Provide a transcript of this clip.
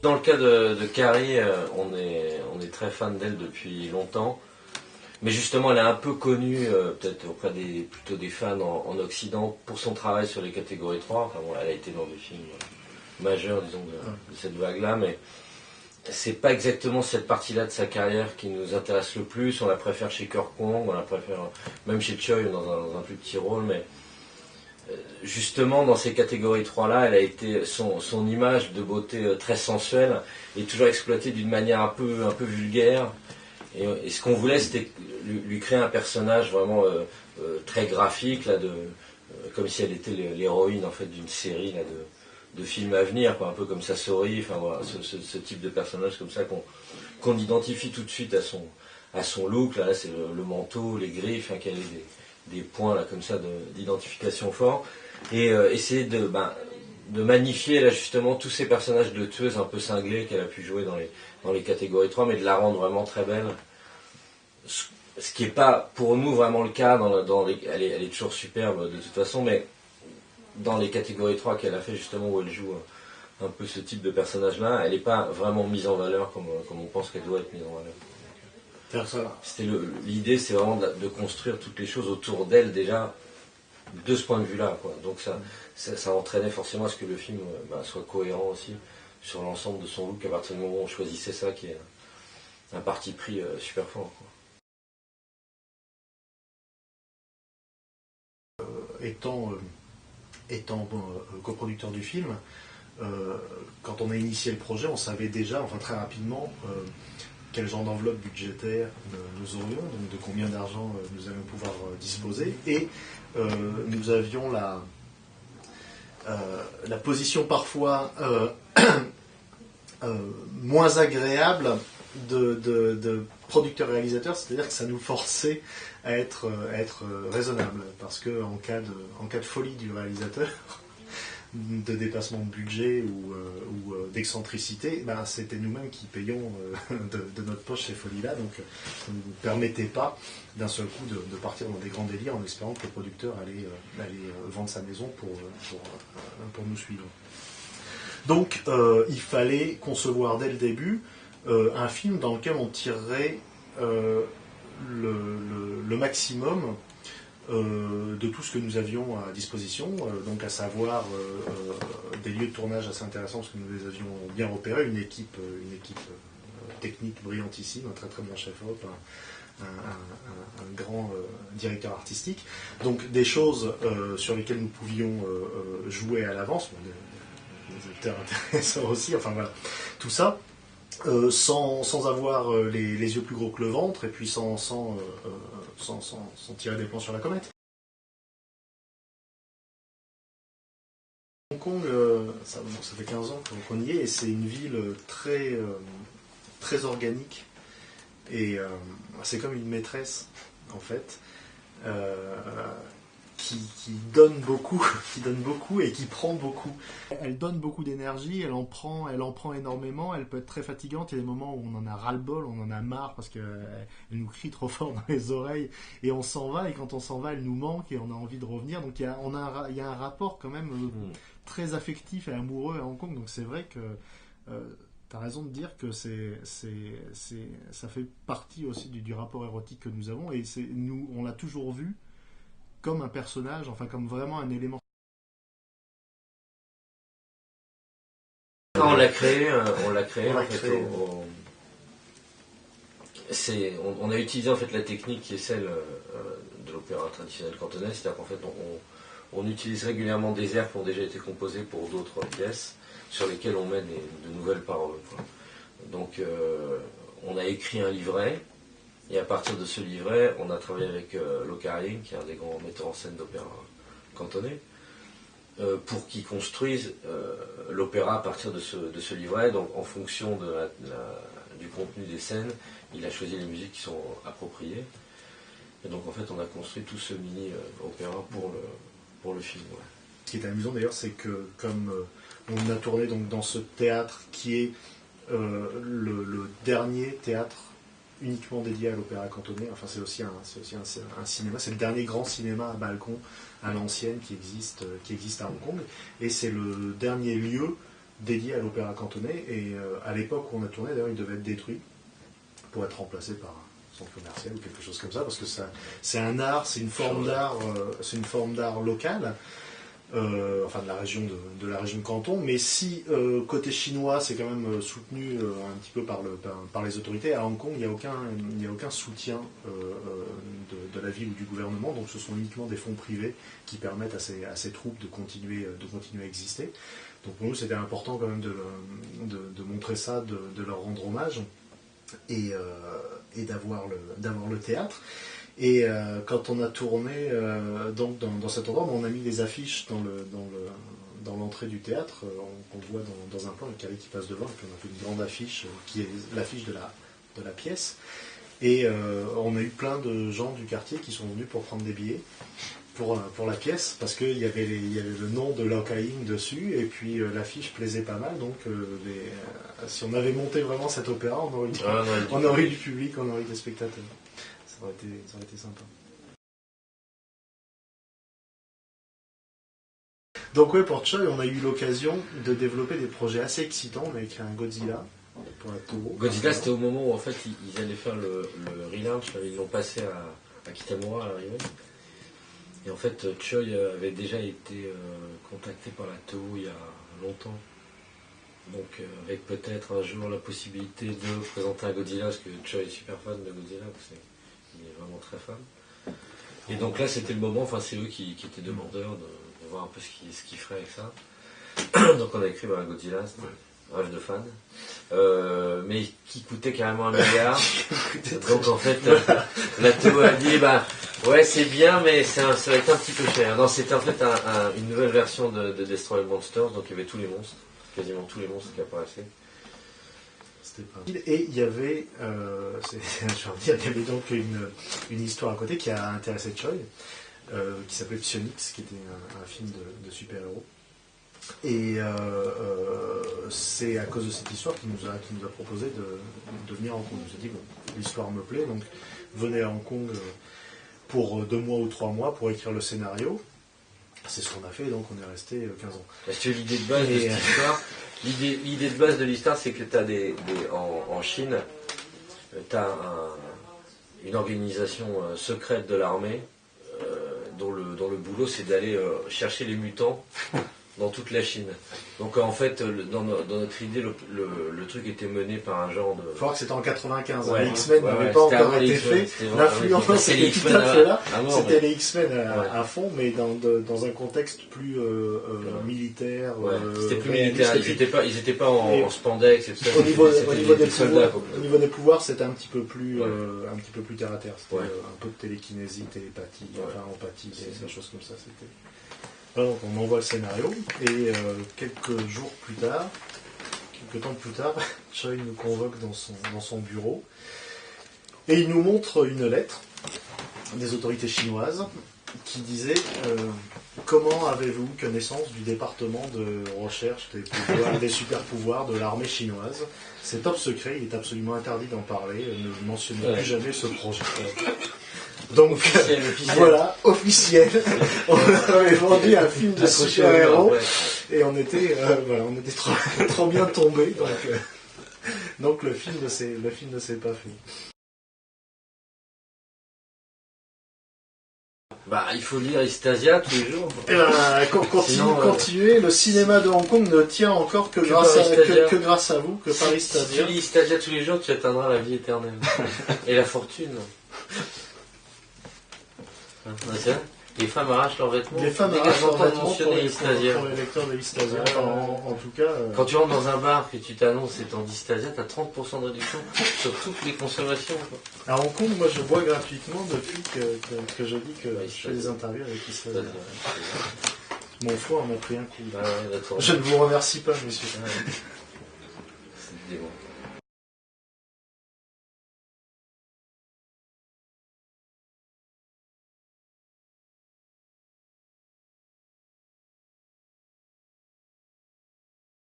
Dans le cas de Carrie, on est très fan d'elle depuis longtemps. Mais justement, elle est un peu connue, peut-être auprès plutôt des fans en Occident, pour son travail sur les catégories 3. Enfin, bon, elle a été dans des films majeurs, disons, de cette vague-là, mais c'est pas exactement cette partie-là de sa carrière qui nous intéresse le plus. On la préfère chez Kirk Wong, on la préfère même chez Choi dans un plus petit rôle, mais justement, dans ces catégories 3-là, elle a été son image de beauté très sensuelle est toujours exploitée d'une manière un peu vulgaire. Et ce qu'on voulait, c'était lui créer un personnage vraiment très graphique, là, comme si elle était l'héroïne en fait d'une série là, de films à venir, quoi, un peu comme Sasori, enfin voilà, ce type de personnage comme ça qu'on identifie tout de suite à son look. Là, c'est le manteau, les griffes, hein, qu'elle ait des points là comme ça d'identification forts, et essayer de magnifier là justement tous ces personnages de tueuses un peu cinglés qu'elle a pu jouer dans les catégories 3, mais de la rendre vraiment très belle. Ce qui n'est pas pour nous vraiment le cas, elle est toujours superbe de toute façon, mais dans les catégories 3 qu'elle a fait justement où elle joue un peu ce type de personnage-là, elle n'est pas vraiment mise en valeur comme on pense qu'elle doit être mise en valeur. L'idée, c'est vraiment de construire toutes les choses autour d'elle déjà, de ce point de vue-là, quoi. Donc ça entraînait forcément à ce que le film soit cohérent aussi sur l'ensemble de son look à partir du moment où on choisissait ça, qui est un parti pris super fort, quoi. Étant coproducteur du film, quand on a initié le projet, on savait déjà, enfin très rapidement, quel genre d'enveloppe budgétaire nous aurions, donc de combien d'argent nous allions pouvoir disposer, et nous avions la position parfois moins agréable de producteur-réalisateur, c'est-à-dire que ça nous forçait à être raisonnable, parce que en cas de folie du réalisateur, de dépassement de budget ou d'excentricité, c'était nous-mêmes qui payons de notre poche ces folies-là, donc ça ne nous permettait pas d'un seul coup de partir dans des grands délires en espérant que le producteur allait vendre sa maison pour nous suivre. Donc il fallait concevoir dès le début un film dans lequel on tirerait le maximum de tout ce que nous avions à disposition, donc à savoir des lieux de tournage assez intéressants parce que nous les avions bien repérés, une équipe technique brillantissime, un très très bon chef-op, un grand directeur artistique, donc des choses sur lesquelles nous pouvions jouer à l'avance, des acteurs intéressants aussi, enfin voilà, tout ça. Sans avoir les yeux plus gros que le ventre et puis sans tirer des plans sur la comète. Hong Kong, ça fait 15 ans qu'on y est et c'est une ville très organique et c'est comme une maîtresse en fait. Qui donne beaucoup et qui prend beaucoup. Elle donne beaucoup d'énergie, elle en prend énormément, elle peut être très fatigante, il y a des moments où on en a ras-le-bol, on en a marre parce qu'elle nous crie trop fort dans les oreilles et on s'en va, et quand on s'en va, elle nous manque et on a envie de revenir. Donc il y a un rapport quand même très affectif et amoureux à Hong Kong, donc c'est vrai que tu as raison de dire que ça fait partie aussi du rapport érotique que nous avons, et nous, on l'a toujours vu comme un personnage, enfin comme vraiment un élément. On l'a créé. On a utilisé en fait la technique qui est celle de l'opéra traditionnel cantonais, c'est-à-dire qu'en fait on utilise régulièrement des airs qui ont déjà été composés pour d'autres pièces sur lesquelles on met de nouvelles paroles, quoi. Donc on a écrit un livret. Et à partir de ce livret, on a travaillé avec Locarling, qui est un des grands metteurs en scène d'opéra cantonais, pour qu'ils construisent l'opéra à partir de ce livret. Donc en fonction du contenu des scènes, il a choisi les musiques qui sont appropriées. Et donc en fait, on a construit tout ce mini-opéra pour le film. Ouais. Ce qui est amusant d'ailleurs, c'est que comme on a tourné donc, dans ce théâtre qui est le dernier théâtre uniquement dédié à l'opéra cantonais, enfin c'est aussi un cinéma, c'est le dernier grand cinéma à balcon à l'ancienne qui existe à Hong Kong, et c'est le dernier lieu dédié à l'opéra cantonais. Et à l'époque où on a tourné, d'ailleurs, il devait être détruit pour être remplacé par un centre commercial ou quelque chose comme ça, parce que c'est un art, c'est une forme d'art locale. Enfin de la région de la région de Canton, mais si côté chinois c'est quand même soutenu un petit peu par les autorités, à Hong Kong il n'y a aucun soutien de la ville ou du gouvernement, donc ce sont uniquement des fonds privés qui permettent à ces troupes de continuer à exister. Donc pour nous c'était important quand même de montrer ça, de leur rendre hommage et d'avoir le théâtre. Et quand on a tourné donc dans cet endroit, on a mis des affiches dans l'entrée du théâtre, on voit dans un plan le carré qui passe devant, et puis on a fait une grande affiche qui est l'affiche de la pièce. Et on a eu plein de gens du quartier qui sont venus pour prendre des billets pour la pièce, parce qu'il y avait le nom de Locaing dessus, et puis l'affiche plaisait pas mal, donc si on avait monté vraiment cet opéra, on aurait eu du public, on aurait eu des spectateurs. Ça aurait été sympa. Donc ouais, pour Choi, on a eu l'occasion de développer des projets assez excitants. On a écrit un Godzilla pour la Toho. Godzilla, c'était au moment où en fait ils allaient faire le relaunch, ils l'ont passé à Kitamura à l'arrivée. Et en fait, Choi avait déjà été contacté par la Toho il y a longtemps. Donc avec peut-être un jour la possibilité de présenter un Godzilla, parce que Choi est super fan de Godzilla, il est vraiment très fan. Et donc là, c'était le moment, enfin c'est eux qui étaient demandeurs de voir un peu ce qu'ils feraient avec ça. Donc on a écrit un Godzilla, c'était un rêve de fan. Mais qui coûtait carrément 1 milliard. Donc en fait, la Toho a dit, ouais c'est bien, mais ça va être un petit peu cher. Non, c'était en fait une nouvelle version de Destroy Monsters, donc il y avait tous les monstres, quasiment tous les monstres qui apparaissaient. Et il y avait, il y avait donc une histoire à côté qui a intéressé Choi, qui s'appelait Psionix, qui était un film de super-héros. Et c'est à cause de cette histoire qu'il nous a proposé de venir à Hong Kong. Il nous a dit, bon, l'histoire me plaît, donc venez à Hong Kong pour 2 mois ou 3 mois pour écrire le scénario. C'est ce qu'on a fait, donc on est resté 15 ans. Parce que l'idée de base de cette histoire, l'idée de base de l'histoire, c'est que tu as en Chine, tu as une organisation secrète de l'armée dont le boulot c'est d'aller chercher les mutants dans toute la Chine. Donc en fait, dans notre idée, le truc était mené par un genre de... Il faut voir que c'était en 95, les X-Men n'avaient pas encore été fait, l'influence était tout à fait là, c'était les X-Men à fond, mais dans un contexte plus militaire. C'était plus militaire, ils n'étaient pas en spandex et tout ça. Au niveau des pouvoirs, c'était un petit peu plus terre à terre, c'était un peu de télékinésie, télépathie, empathie, des choses comme ça. Donc on envoie le scénario et quelques temps plus tard, Choi nous convoque dans son bureau et il nous montre une lettre des autorités chinoises qui disait comment avez-vous connaissance du département de recherche des super pouvoirs de l'armée chinoise. C'est top secret, il est absolument interdit d'en parler, ne mentionnez plus jamais ce projet. Donc officiel. Voilà, officiel. On avait vendu un film de super-héros et on était trop bien tombés. Donc le film ne s'est pas fait. Il faut lire Istasia tous les jours. Continuez. Le cinéma de Hong Kong ne tient encore que grâce à vous, que par Istasia. Si tu lis Istasia tous les jours, tu atteindras la vie éternelle. Et la fortune. Les femmes arrachent leurs vêtements. Les femmes arrachent leurs vêtements pour les lecteurs de l'Istasia. En tout cas, quand tu rentres dans un bar et tu t'annonces étant d'Istasia, tu as 30% de réduction sur toutes les consommations. À Hong Kong, moi je bois gratuitement depuis que je dis que je fais des interviews avec Istasia. Mon foie en a pris un coup. Je ne vous remercie pas, monsieur. C'est dément.